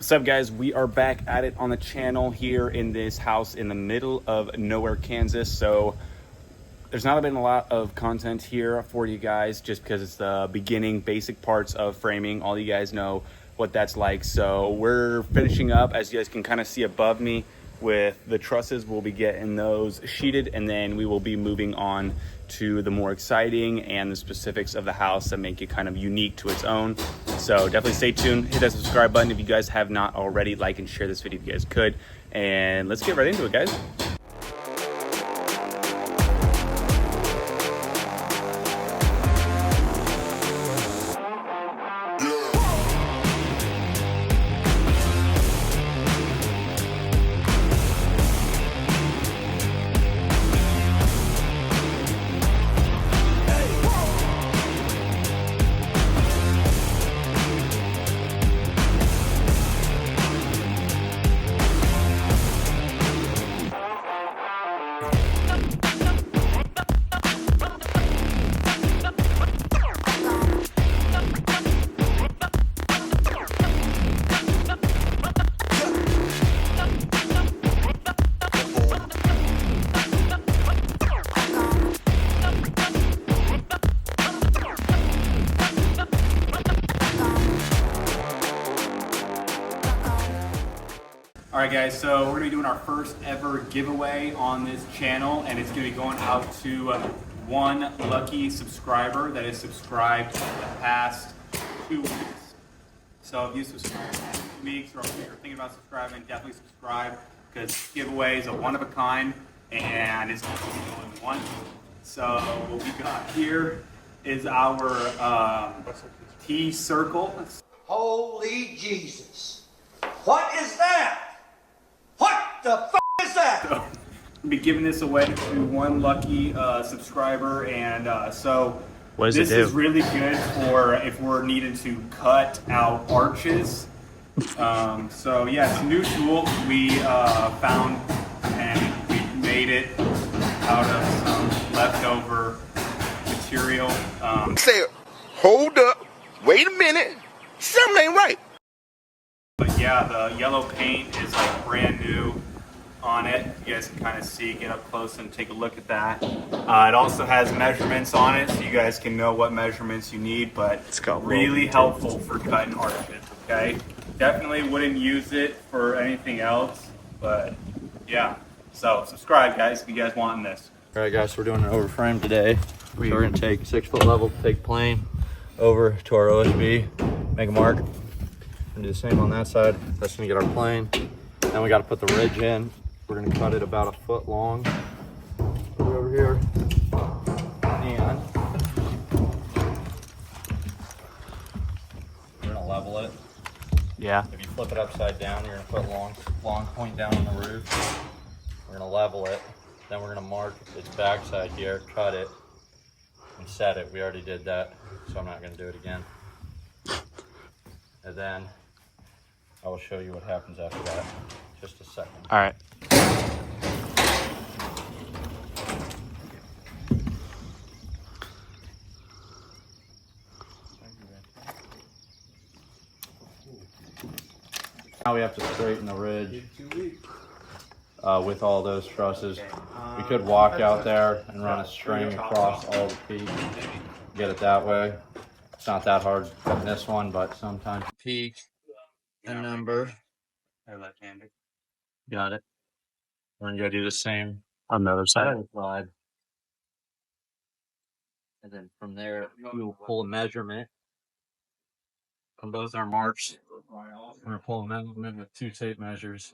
What's up, guys? We are back at it on the channel here in this house in the middle of nowhere, Kansas. So there's not been a lot of content here for you guys just because it's the beginning basic parts of framing. All you guys know what that's like. So we're finishing up, as you guys can kind of see above me, with the trusses. We'll be getting those sheeted, and then we will be moving on to the more exciting and the specifics of the house that make it kind of unique to its own. So definitely stay tuned, hit that subscribe button if you guys have not already, like and share this video if you guys could, and let's get right into it, guys. All right, guys, so we're gonna be doing our first ever giveaway on this channel, and it's gonna be going out to one lucky subscriber that is subscribed in the past 2 weeks. So if you subscribe in the past 2 weeks, or if you're thinking about subscribing, definitely subscribe, because giveaway is a one of a kind, and it's only one. So what we got here is our T-circle. Holy Jesus. What is that? What the f is that? So, we'll be giving this away to one lucky subscriber, and so this is really good for if we're needing to cut out arches. So yeah, it's a new tool we found, and we made it out of some leftover material. Say, hold up, wait a minute, something ain't right. But yeah, the yellow paint is like brand new on it. You guys can kind of see, get up close and take a look at that. It also has measurements on it, so you guys can know what measurements you need, but it's really helpful for cutting arches, okay? Definitely wouldn't use it for anything else, but yeah. So subscribe, guys, if you guys want this. All right, guys, so we're doing an overframe today. So we're gonna take 6 foot level, take plane over to our OSB, make a mark, and do the same on that side. That's gonna get our plane. Then we gotta put the ridge in. We're gonna cut it about 1 foot long. Put it over here. And we're gonna level it. Yeah. If you flip it upside down, you're gonna put long point down on the roof. We're gonna level it. Then we're gonna mark its backside here, cut it, and set it. We already did that, so I'm not gonna do it again. And then I will show you what happens after that. Just a second. All right. Now we have to straighten the ridge with all those trusses. We could walk out there and run a string across all the peaks, get it that way. It's not that hard cutting this one, but sometimes peak and number. Left-handed. Got it. We're gonna go do the same On the other side. side. And then from there, we will pull a measurement from both our marks. We're gonna pull a measurement with 2 tape measures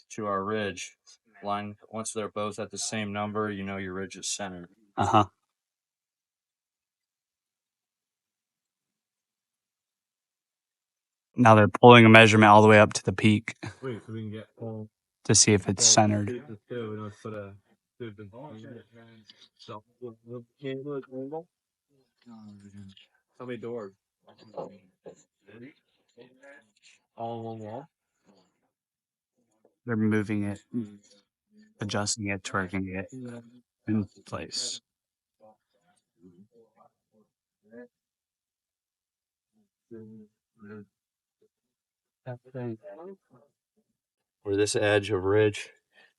to our ridge line. Once they're both at the same number, you know your ridge is centered. Uh-huh. Now they're pulling a measurement all the way up to the peak Wait, so we can get pull. to see if it's centered. How many doors? All in one wall? They're moving it, adjusting it, twerking it in place. Where this edge of ridge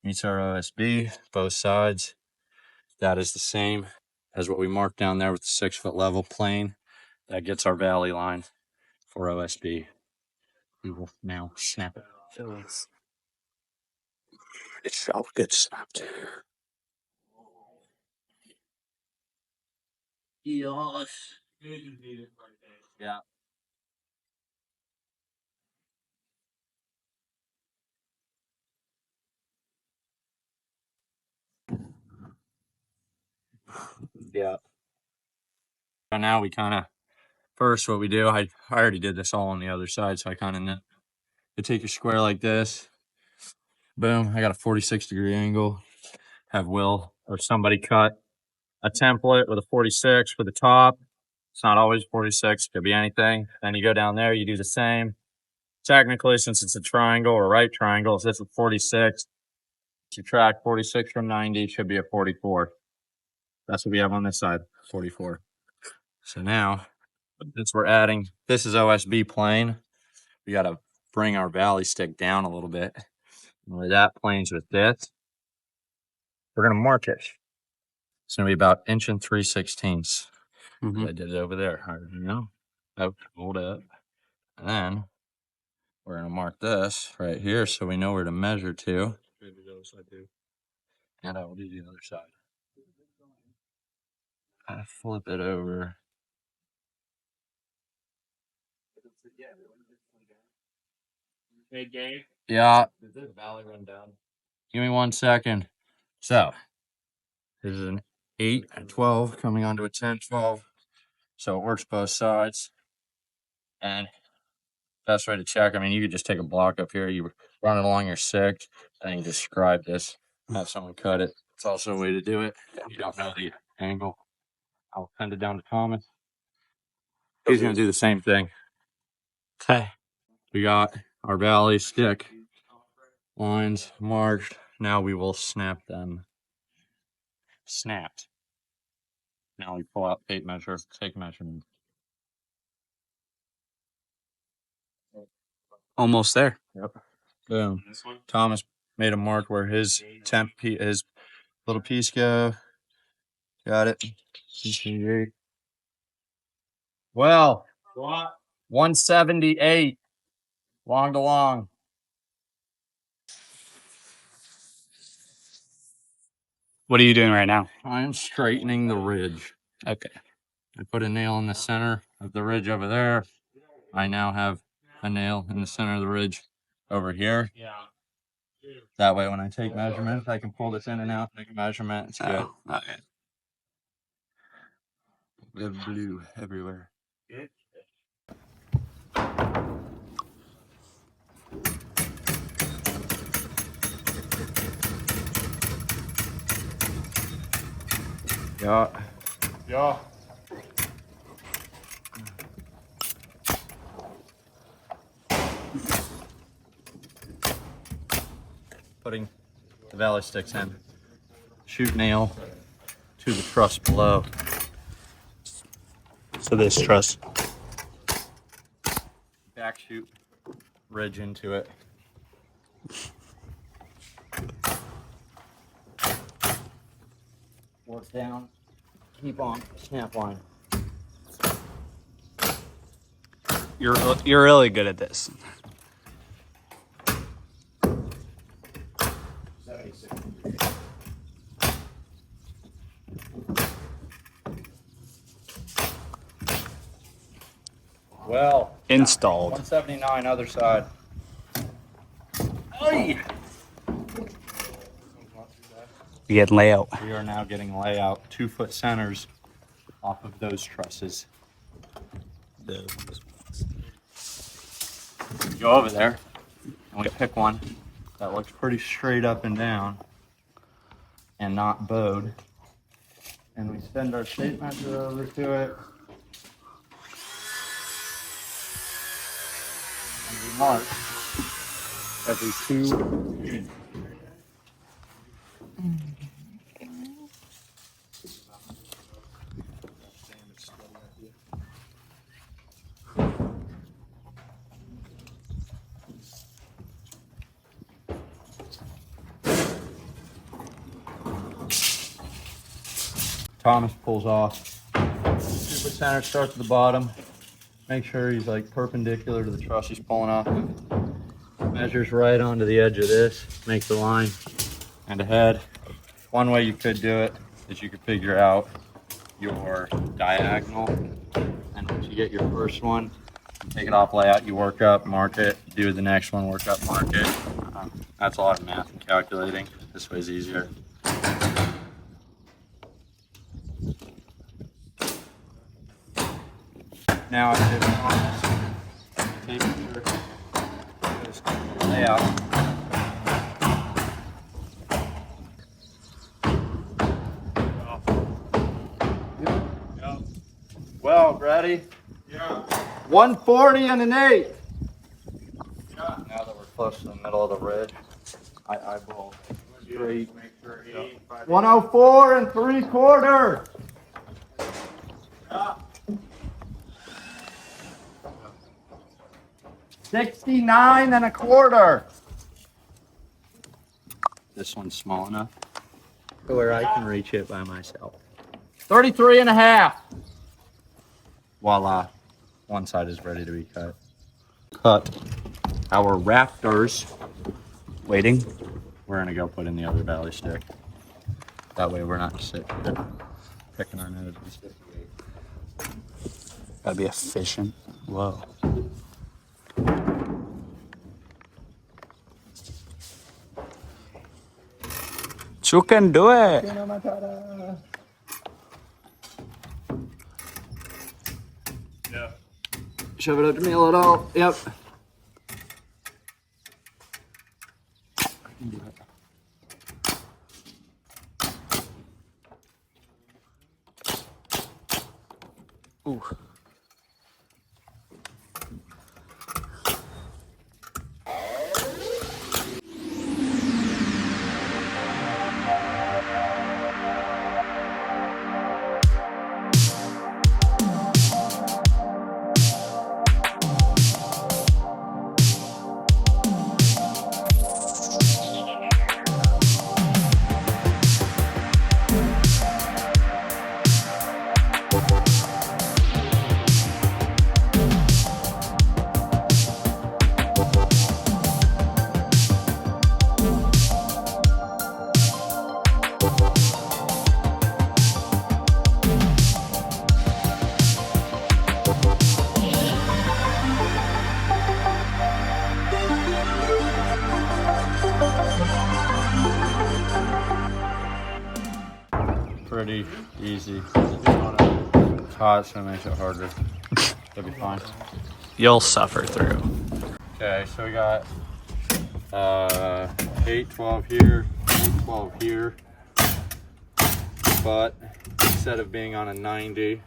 meets our OSB, both sides, that is the same as what we marked down there with the 6 foot level plane. That gets our valley line for OSB. We will now snap it. It's all good snapped. Yes. Yeah. Yeah. And now we kind of, first what we do, I already did this all on the other side, so I kind of know. You take your square like this. Boom. I got a 46-degree angle. Have Will or somebody cut a template with a 46 for the top. It's not always 46, could be anything. Then you go down there, you do the same. Technically, since it's a triangle or right triangle, if it's a 46, subtract 46 from 90, should be a 44. That's what we have on this side, 44. So now, since we're adding, this is OSB plane, we got to bring our valley stick down a little bit. And where that planes with this, we're going to mark it. It's going to be about 1 3/16. I did it over there. I already know. Oh, hold up. And then we're going to mark this right here so we know where to measure to. And I will do the other side. I flip it over. Hey, Gabe. Yeah. The valley run down. Give me 1 second. So, this is an 8 and 12 coming onto a 10, 12. So it works both sides. And best way to check, I mean, you could just take a block up here, you run it along your 6, and you just scribe this, have someone cut it. It's also a way to do it. If you don't know the angle, I'll send it down to Thomas. He's going to do the same thing. Okay. We got our valley stick lines marked. Now we will snap them. Snapped. Now we pull out tape measure, take measurement. Almost there. Yep. Boom. Thomas made a mark where his his little piece go. Got it. Well, 178 long to long. What are you doing right now? I'm straightening the ridge. Okay. I put a nail in the center of the ridge over there. I now have a nail in the center of the ridge over here. That way, when I take measurements, I can pull this in and out, take a measurement. It's good. Oh, okay. We have blue everywhere. Yeah. Yeah. Putting the valley sticks in. Shoot nail to the truss below. So this truss. Back shoot ridge into it. Work down. Keep on. Snap line. You're really good at this. Well, Installed. 179 other side. Oy! We get layout. We are now getting layout 2 foot centers off of those trusses. Go over there and we pick one that looks pretty straight up and down and not bowed. And we send our tape measure over to it. And we mark every 2 feet. Thomas pulls off. Super center starts at the bottom. Make sure he's like perpendicular to the truss he's pulling off. Measures right onto the edge of this, make the line and ahead. One way you could do it is you could figure out your diagonal, and once you get your first one, you take it off layout, you work up, mark it, do the next one, work up, mark it. That's a lot of math and calculating. This way's easier. Now I did tape measure this layout. Well, ready? Yeah. 140 and an 8. Yeah. Now that we're close to the middle of the ridge, I eyeball straight. Make sure 8, 5, 104 and 3/4. yeah. 69 and 1/4. This one's small enough to where I can reach it by myself. 33 and a half. Voila. One side is ready to be cut. Cut our rafters. Waiting. We're gonna go put in the other valley stick. That way we're not sitting here picking our noses. Gotta be efficient. Whoa. You can do it. Yeah. Shove it up to me a little. Yep. Ooh. Pretty easy. It's hot, so it makes it harder. It'll be fine. You'll suffer through. Okay, so we got 8, 12 here, 8, 12 here. But instead of being on a 90,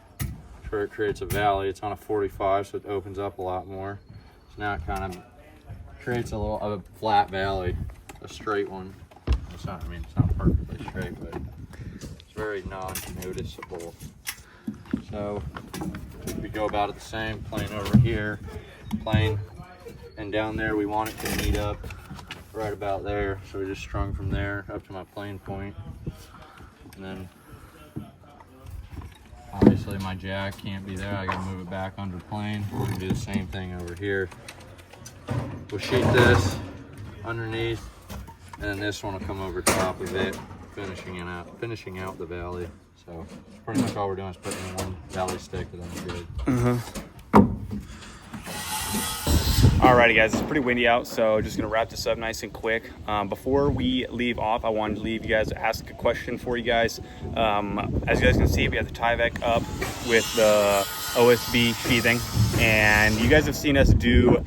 where it creates a valley, it's on a 45, so it opens up a lot more. So now it kind of creates a little of a flat valley, a straight one. It's not, I mean, it's not perfectly straight, but it's very non-noticeable. So we go about it the same, plane over here, plane, and down there we want it to meet up right about there. So we just strung from there up to my plane point. And then obviously my jack can't be there, I gotta move it back under plane. We're gonna do the same thing over here. We'll sheet this underneath, and then this one will come over top of it, finishing out the valley. So pretty much all we're doing is putting in one valley stick, and then we're good. Alrighty guys, it's pretty windy out, so just gonna wrap this up nice and quick. Before we leave off, I wanted to leave you guys, ask a question for you guys. As you guys can see, we have the Tyvek up with the OSB sheathing, and you guys have seen us do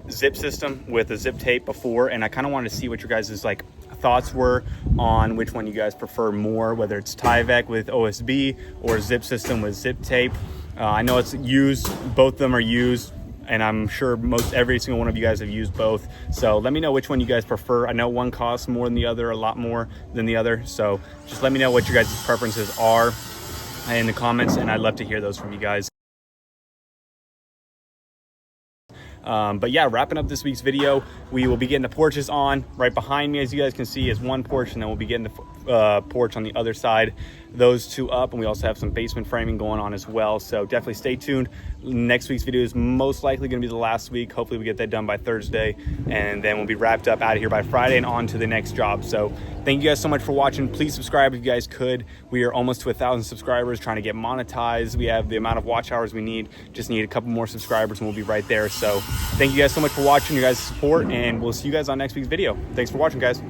zip system with a zip tape before, and I kind of wanted to see what your guys' like thoughts were on which one you guys prefer more, whether it's Tyvek with OSB or zip system with zip tape. I know it's used, both of them are used, and I'm sure every single one of you guys have used both. So let me know which one you guys prefer. I know one costs more than the other, a lot more than the other. So just let me know what your guys' preferences are in the comments, and I'd love to hear those from you guys. But yeah, wrapping up this week's video, we will be getting the porches on. Right behind me, as you guys can see, is one porch, and then we'll be getting the porch on the other side. those two up, and we also have some basement framing going on as well. So definitely stay tuned. Next week's video is most likely going to be the last week. Hopefully we get that done by Thursday, and then we'll be wrapped up out of here by Friday and on to the next job. So thank you guys so much for watching. Please subscribe if you guys could. We are almost to 1,000 subscribers, trying to get monetized. We have the amount of watch hours we need. Just need a couple more subscribers and we'll be right there. So thank you guys so much for watching, your guys' support, and we'll see you guys on next week's video. Thanks for watching, guys.